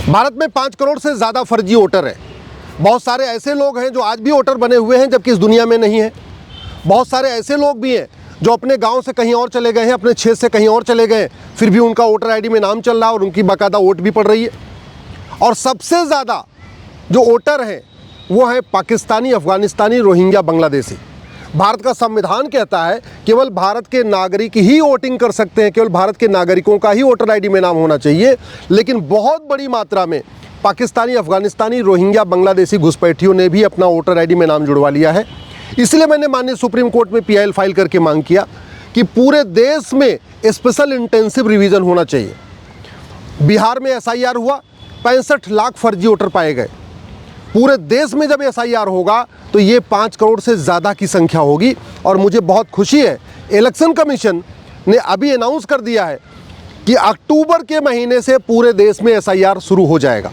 भारत में 5 करोड़ से ज़्यादा फर्जी वोटर हैं। बहुत सारे ऐसे लोग हैं जो आज भी वोटर बने हुए हैं जबकि इस दुनिया में नहीं हैं। बहुत सारे ऐसे लोग भी हैं जो अपने गांव से कहीं और चले गए हैं, अपने क्षेत्र से कहीं और चले गए हैं, फिर भी उनका वोटर आईडी में नाम चल रहा है और उनकी बाकायदा वोट भी पड़ रही है। और सबसे ज़्यादा जो वोटर हैं वो हैं पाकिस्तानी, अफ़गानिस्तानी, रोहिंग्या, बांग्लादेशी। भारत का संविधान कहता है केवल भारत के नागरिक ही वोटिंग कर सकते हैं, केवल भारत के नागरिकों का ही वोटर आईडी में नाम होना चाहिए। लेकिन बहुत बड़ी मात्रा में पाकिस्तानी, अफ़गानिस्तानी, रोहिंग्या, बांग्लादेशी घुसपैठियों ने भी अपना वोटर आईडी में नाम जुड़वा लिया है। इसलिए मैंने माननीय सुप्रीम कोर्ट में PIL फाइल करके मांग किया कि पूरे देश में स्पेशल इंटेंसिव रिवीजन होना चाहिए। बिहार में SIR हुआ, 65 लाख फर्जी वोटर पाए गए। पूरे देश में जब SIR होगा तो ये 5 करोड़ से ज़्यादा की संख्या होगी। और मुझे बहुत खुशी है, इलेक्शन कमीशन ने अभी अनाउंस कर दिया है कि अक्टूबर के महीने से पूरे देश में SIR शुरू हो जाएगा।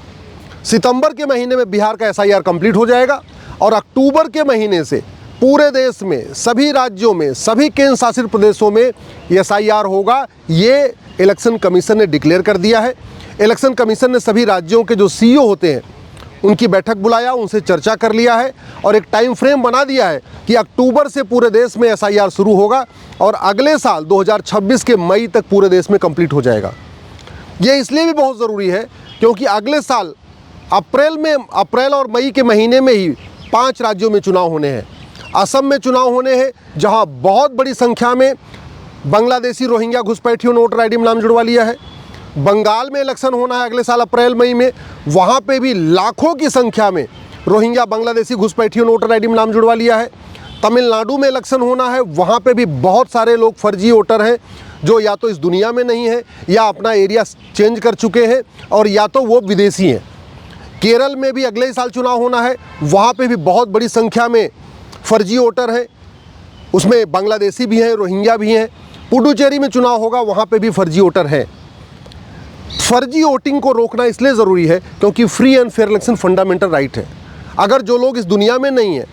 सितंबर के महीने में बिहार का SIR कंप्लीट हो जाएगा और अक्टूबर के महीने से पूरे देश में, सभी राज्यों में, सभी केंद्र शासित प्रदेशों में SIR होगा। ये इलेक्शन कमीशन ने डिक्लेयर कर दिया है। इलेक्शन कमीशन ने सभी राज्यों के जो CEO होते हैं उनकी बैठक बुलाया, उनसे चर्चा कर लिया है और एक टाइम फ्रेम बना दिया है कि अक्टूबर से पूरे देश में SIR शुरू होगा और अगले साल 2026 के मई तक पूरे देश में कंप्लीट हो जाएगा। ये इसलिए भी बहुत ज़रूरी है क्योंकि अगले साल अप्रैल और मई के महीने में ही 5 राज्यों में चुनाव होने हैं। असम में चुनाव होने हैं जहां बहुत बड़ी संख्या में बांग्लादेशी, रोहिंग्या घुसपैठियों ने वोटर आईडी में नाम जुड़वा लिया है। बंगाल में इलेक्शन होना है अगले साल अप्रैल मई में, वहाँ पे भी लाखों की संख्या में रोहिंग्या, बांग्लादेशी घुसपैठियों ने वोटर आईडी में नाम जुड़वा लिया है। तमिलनाडु में इलेक्शन होना है, वहाँ पे भी बहुत सारे लोग फर्जी वोटर हैं जो या तो इस दुनिया में नहीं है या अपना एरिया चेंज कर चुके हैं और या तो वो विदेशी हैं। केरल में भी अगले साल चुनाव होना है, वहाँ पे भी बहुत बड़ी संख्या में फर्जी वोटर हैं, उसमें बांग्लादेशी भी हैं, रोहिंग्या भी हैं। पुडुचेरी में चुनाव होगा, वहाँ पे भी फर्जी वोटर हैं। फर्जी वोटिंग को रोकना इसलिए ज़रूरी है क्योंकि free and fair election fundamental right है। अगर जो लोग इस दुनिया में नहीं हैं,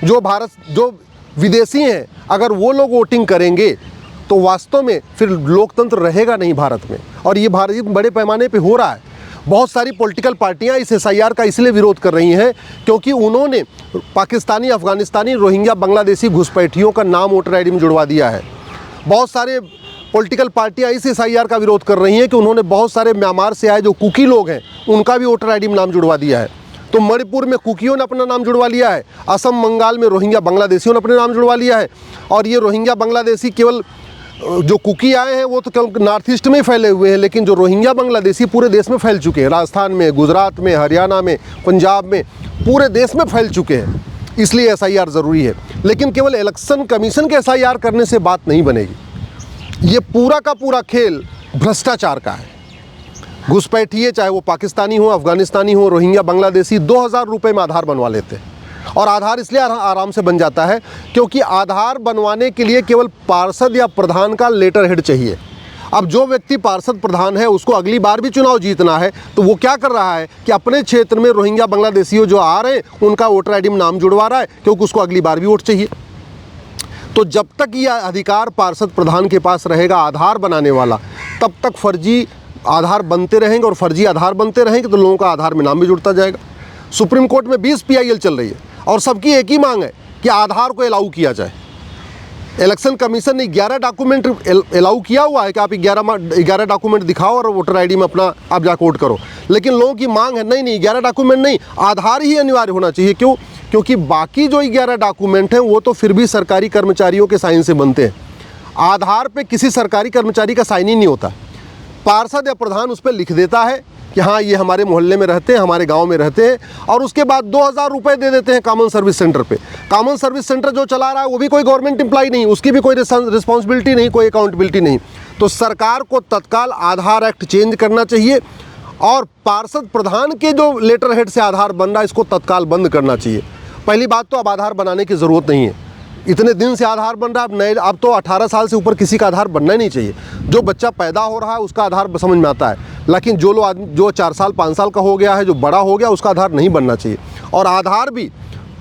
जो विदेशी हैं, अगर वो लोग वोटिंग करेंगे तो वास्तव में फिर लोकतंत्र रहेगा नहीं भारत में। और ये भारत बड़े पैमाने पे हो रहा है। बहुत सारी पॉलिटिकल पार्टियां इस SIR का इसलिए विरोध कर रही हैं क्योंकि उन्होंने पाकिस्तानी, अफ़गानिस्तानी, रोहिंग्या, बांग्लादेशी घुसपैठियों का नाम वोटर आईडी में जुड़वा दिया है। बहुत सारे पॉलिटिकल पार्टियां इस SIR का विरोध कर रही हैं कि उन्होंने बहुत सारे म्यांमार से आए जो कुकी लोग हैं उनका भी वोटर आईडी में नाम जुड़वा दिया है। तो मणिपुर में कुकियों ने अपना नाम जुड़वा लिया है, असम, बंगाल में रोहिंग्या, बांग्लादेशियों ने अपने नाम जुड़वा लिया है। और ये रोहिंग्या, बांग्लादेशी केवल जो कुकी आए हैं वो तो केवल नॉर्थ ईस्ट में ही फैले हुए हैं, लेकिन जो रोहिंग्या, बांग्लादेशी पूरे देश में फैल चुके हैं। राजस्थान में, गुजरात में, हरियाणा में, पंजाब में, पूरे देश में फैल चुके हैं। इसलिए SIR ज़रूरी है। लेकिन केवल इलेक्शन कमीशन के SIR करने से बात नहीं बनेगी। ये पूरा का पूरा खेल भ्रष्टाचार का है। घुसपैठिए, चाहे वो पाकिस्तानी हो, अफ़गानिस्तानी हो, रोहिंग्या, बांग्लादेशी, 2000 रुपये में आधार बनवा लेते हैं। और आधार इसलिए आराम से बन जाता है क्योंकि आधार बनवाने के लिए केवल पार्षद या प्रधान का लेटर हेड चाहिए। अब जो व्यक्ति पार्षद प्रधान है उसको अगली बार भी चुनाव जीतना है, तो वो क्या कर रहा है कि अपने क्षेत्र में रोहिंग्या, बांग्लादेशियों जो आ रहे हैं उनका वोटर आईडी में नाम जुड़वा रहा है क्योंकि उसको अगली बार भी वोट चाहिए। तो जब तक यह अधिकार पार्षद प्रधान के पास रहेगा आधार बनाने वाला, तब तक फर्जी आधार बनते रहेंगे और फर्जी आधार बनते रहेंगे तो लोगों का आधार में नाम भी जुड़ता जाएगा। सुप्रीम कोर्ट में 20 PIL चल रही है और सबकी एक ही मांग है कि आधार को अलाउ किया जाए। इलेक्शन कमीशन ने 11 डॉक्यूमेंट अलाउ किया हुआ है कि आप 11 डॉक्यूमेंट दिखाओ और वोटर आईडी में अपना आप जाकर वोट करो। लेकिन लोगों की मांग है नहीं 11 डॉक्यूमेंट नहीं, आधार ही अनिवार्य होना चाहिए। क्यों? क्योंकि बाकी जो 11 डॉक्यूमेंट हैं वो तो फिर भी सरकारी कर्मचारियों के साइन से बनते हैं। आधार पे किसी सरकारी कर्मचारी का साइन ही नहीं होता। पार्षद या प्रधान उस पर लिख देता है कि हाँ ये हमारे मोहल्ले में रहते हैं, हमारे गांव में रहते हैं, और उसके बाद 2000 रुपये दे देते हैं कॉमन सर्विस सेंटर पे। कॉमन सर्विस सेंटर जो चला रहा है वो भी कोई गवर्नमेंट एम्प्लॉय नहीं, उसकी भी कोई रिस्पॉन्सिबिलिटी नहीं, कोई अकाउंटेबिलिटी नहीं। तो सरकार को तत्काल आधार एक्ट चेंज करना चाहिए और पार्षद प्रधान के जो लेटर हेड से आधार बन रहा है इसको तत्काल बंद करना चाहिए। पहली बात तो अब आधार बनाने की ज़रूरत नहीं है, इतने दिन से आधार बन रहा है। अब तो 18 साल से ऊपर किसी का आधार बनना ही नहीं चाहिए। जो बच्चा पैदा हो रहा है उसका आधार समझ में आता है, लेकिन जो 4 साल 5 साल का हो गया है, जो बड़ा हो गया, उसका आधार नहीं बनना चाहिए। और आधार भी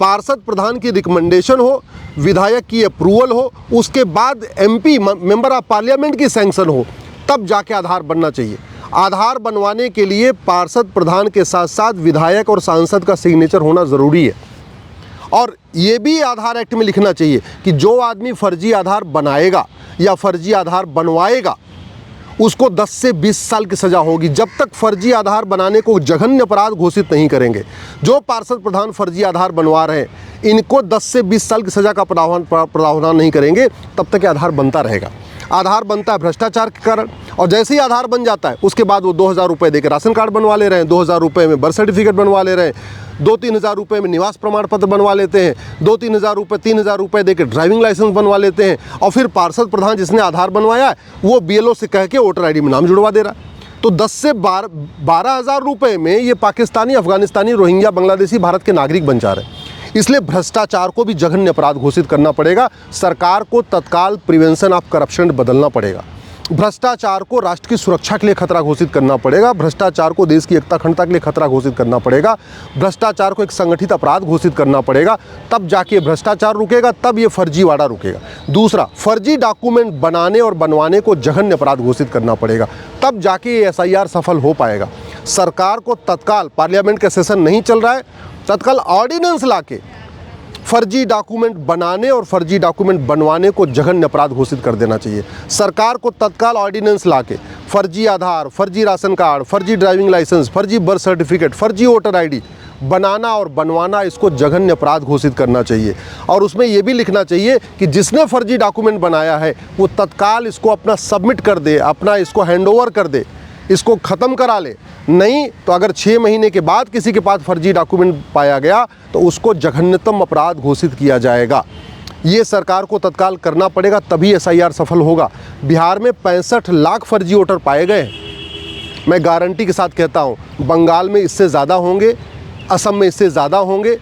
पार्षद प्रधान की रिकमेंडेशन हो, विधायक की अप्रूवल हो, उसके बाद MP मेंबर ऑफ पार्लियामेंट की सैंक्शन हो, तब जाके आधार बनना चाहिए। आधार बनवाने के लिए पार्षद प्रधान के साथ साथ विधायक और सांसद का सिग्नेचर होना ज़रूरी है। और ये भी आधार एक्ट में लिखना चाहिए कि जो आदमी फर्जी आधार बनाएगा या फर्जी आधार बनवाएगा उसको 10 से 20 साल की सज़ा होगी, जब तक फर्जी आधार बनाने को जघन्य अपराध घोषित नहीं करेंगे। जो पार्षद प्रधान फर्जी आधार बनवा रहे हैं इनको 10 से 20 साल की सज़ा का प्रावधान नहीं करेंगे, तब तक आधार बनता रहेगा। आधार बनता है भ्रष्टाचार के कारण, और जैसे ही आधार बन जाता है उसके बाद वो 2,000 रुपये देकर राशन कार्ड बनवा ले रहे हैं, 2,000 रुपये में बर्थ सर्टिफिकेट बनवा ले रहे हैं, 2-3 हज़ार रुपये में निवास प्रमाण पत्र बनवा लेते हैं, 2-3 हज़ार रुपये 3,000 रुपये देकर ड्राइविंग लाइसेंस बनवा लेते हैं, और फिर पार्षद प्रधान जिसने आधार बनवाया है वो BLO से कह के वोटर ID में नाम जुड़वा दे रहा है। तो 10 से 12 हज़ार रुपये में ये पाकिस्तानी, अफगानिस्तानी, रोहिंग्या, बांग्लादेशी भारत के नागरिक बन जा रहे हैं। इसलिए भ्रष्टाचार को भी जघन्य अपराध घोषित करना पड़ेगा। सरकार को तत्काल प्रिवेंशन ऑफ करप्शन बदलना पड़ेगा। भ्रष्टाचार को राष्ट्र की सुरक्षा के लिए खतरा घोषित करना पड़ेगा। भ्रष्टाचार को देश की एकता अखंडता के लिए खतरा घोषित करना पड़ेगा। भ्रष्टाचार को एक संगठित अपराध घोषित करना पड़ेगा, तब जाके भ्रष्टाचार रुकेगा, तब ये फर्जीवाड़ा रुकेगा। दूसरा, फर्जी डॉक्यूमेंट बनाने और बनवाने को जघन्य अपराध घोषित करना पड़ेगा, तब जाके ये SIR सफल हो पाएगा। सरकार को तत्काल, पार्लियामेंट का सेशन नहीं चल रहा है, तत्काल ऑर्डिनेंस लाके फर्जी डॉक्यूमेंट बनाने और फर्जी डॉक्यूमेंट बनवाने को जघन्य अपराध घोषित कर देना चाहिए। सरकार को तत्काल ऑर्डिनेंस लाके फर्जी आधार, फर्जी राशन कार्ड, फर्जी ड्राइविंग लाइसेंस, फर्जी बर्थ सर्टिफिकेट, फर्जी वोटर ID बनाना और बनवाना, इसको जघन्य अपराध घोषित करना चाहिए। और उसमें यह भी लिखना चाहिए कि जिसने फर्जी डॉक्यूमेंट बनाया है वो तत्काल इसको अपना सबमिट कर दे, अपना इसको हैंडओवर कर दे, इसको ख़त्म करा ले। नहीं तो अगर 6 महीने के बाद किसी के पास फर्जी डॉक्यूमेंट पाया गया तो उसको जघन्यतम अपराध घोषित किया जाएगा। ये सरकार को तत्काल करना पड़ेगा, तभी SIR सफल होगा। बिहार में 65 लाख फर्जी वोटर पाए गए। मैं गारंटी के साथ कहता हूँ बंगाल में इससे ज़्यादा होंगे, असम में इससे ज़्यादा होंगे,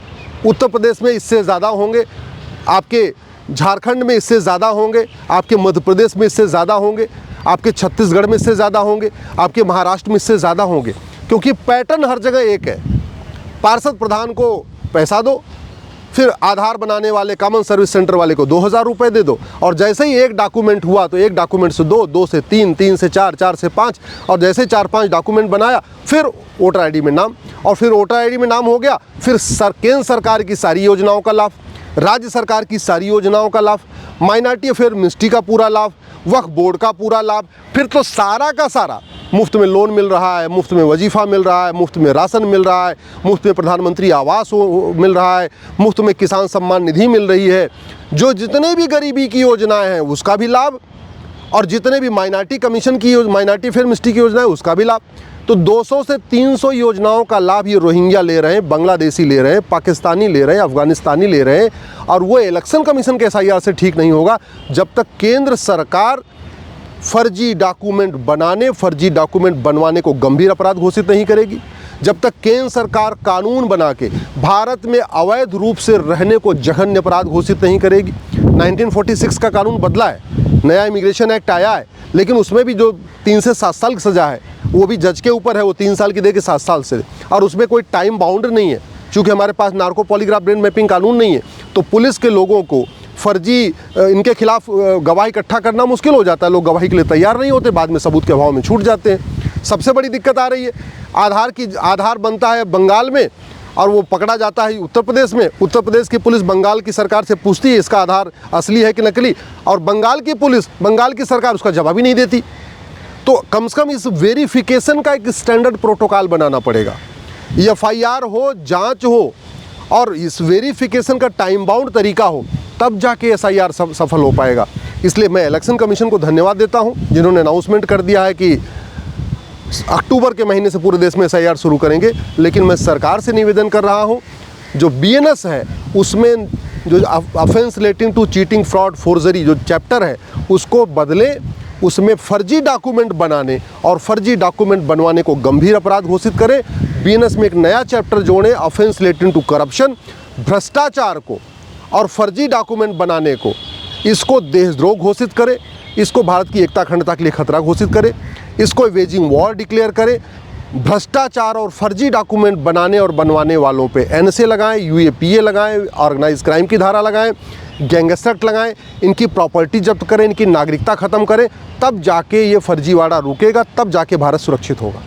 उत्तर प्रदेश में इससे ज़्यादा होंगे, आपके झारखंड में इससे ज़्यादा होंगे, आपके मध्य प्रदेश में इससे ज़्यादा होंगे, आपके छत्तीसगढ़ में इससे ज़्यादा होंगे, आपके महाराष्ट्र में इससे ज़्यादा होंगे। क्योंकि पैटर्न हर जगह एक है। पार्षद प्रधान को पैसा दो, फिर आधार बनाने वाले कॉमन सर्विस सेंटर वाले को 2,000 रुपये दे दो, और जैसे ही एक डॉक्यूमेंट हुआ तो एक डॉक्यूमेंट से 2, 2 से 3, 3 से 4, 4 से 5, और जैसे 4-5 डॉक्यूमेंट बनाया फिर वोटर ID में नाम, और फिर वोटर ID में नाम हो गया, फिर केंद्र सरकार की सारी योजनाओं का लाभ, राज्य सरकार की सारी योजनाओं का लाभ, माइनॉरिटी अफेयर मिनिस्ट्री का पूरा लाभ, वक्फ बोर्ड का पूरा लाभ, फिर तो सारा का सारा मुफ्त में लोन मिल रहा है, मुफ्त में वजीफ़ा मिल रहा है, मुफ्त में राशन मिल रहा है, मुफ्त में प्रधानमंत्री आवास मिल रहा है, मुफ्त में किसान सम्मान निधि मिल रही है। जो जितने भी गरीबी की योजनाएं हैं उसका भी लाभ, और जितने भी माइनॉरिटी कमीशन की माइनॉरिटी अफेयर मिनिस्ट्री की योजना है उसका भी लाभ। तो 200 से 300 योजनाओं का लाभ ये रोहिंग्या ले रहे हैं, बांग्लादेशी ले रहे हैं, पाकिस्तानी ले रहे हैं, अफगानिस्तानी ले रहे हैं। और वो इलेक्शन कमीशन के SIR से ठीक नहीं होगा जब तक केंद्र सरकार फर्जी डॉक्यूमेंट बनाने, फर्जी डॉक्यूमेंट बनवाने को गंभीर अपराध घोषित नहीं करेगी, जब तक केंद्र सरकार कानून बना के भारत में अवैध रूप से रहने को जघन्य अपराध घोषित नहीं करेगी। 1946 का कानून बदला है, नया इमिग्रेशन एक्ट आया है, लेकिन उसमें भी जो 3 से 7 साल की सज़ा है वो भी जज के ऊपर है, वो 3 साल की दे के 7 साल से, और उसमें कोई टाइम बाउंड नहीं है। चूँकि हमारे पास नार्को पॉलीग्राफ ब्रेन मैपिंग कानून नहीं है, तो पुलिस के लोगों को फर्जी इनके खिलाफ गवाही इकट्ठा करना मुश्किल हो जाता है। लोग गवाही के लिए तैयार नहीं होते, बाद में सबूत के अभाव में छूट जाते हैं। सबसे बड़ी दिक्कत आ रही है आधार बनता है बंगाल में और वो पकड़ा जाता है उत्तर प्रदेश में। उत्तर प्रदेश की पुलिस बंगाल की सरकार से पूछती है इसका आधार असली है कि नकली, और बंगाल की पुलिस, बंगाल की सरकार उसका जवाब ही नहीं देती। तो कम से कम इस वेरिफिकेशन का एक स्टैंडर्ड प्रोटोकॉल बनाना पड़ेगा। FIR हो, जांच हो, और इस वेरिफिकेशन का टाइम बाउंड तरीका हो, तब जाके SIR सफल हो पाएगा। इसलिए मैं इलेक्शन कमीशन को धन्यवाद देता हूं जिन्होंने अनाउंसमेंट कर दिया है कि अक्टूबर के महीने से पूरे देश में SIR शुरू करेंगे। लेकिन मैं सरकार से निवेदन कर रहा हूं, जो BNS है उसमें जो offence relating to cheating, fraud, forgery जो चैप्टर है उसको बदले, उसमें फर्जी डॉक्यूमेंट बनाने और फर्जी डॉक्यूमेंट बनवाने को गंभीर अपराध घोषित करें। BNS में एक नया चैप्टर जोड़ें, ऑफेंस रिलेटिंग टू करप्शन, भ्रष्टाचार को और फर्जी डॉक्यूमेंट बनाने को, इसको देशद्रोह घोषित करे, इसको भारत की एकता अखंडता के लिए खतरा घोषित करे, इसको वेजिंग वॉर डिक्लेयर करे, भ्रष्टाचार और फर्जी डॉक्यूमेंट बनाने और बनवाने वालों पे एनएसए लगाएं, यूएपीए लगाएं, ऑर्गेनाइज क्राइम की धारा लगाएं, गैंगस्टर एक्ट लगाएं, इनकी प्रॉपर्टी जब्त करें, इनकी नागरिकता ख़त्म करें, तब जाके ये फर्जीवाड़ा रुकेगा, तब जाके भारत सुरक्षित होगा।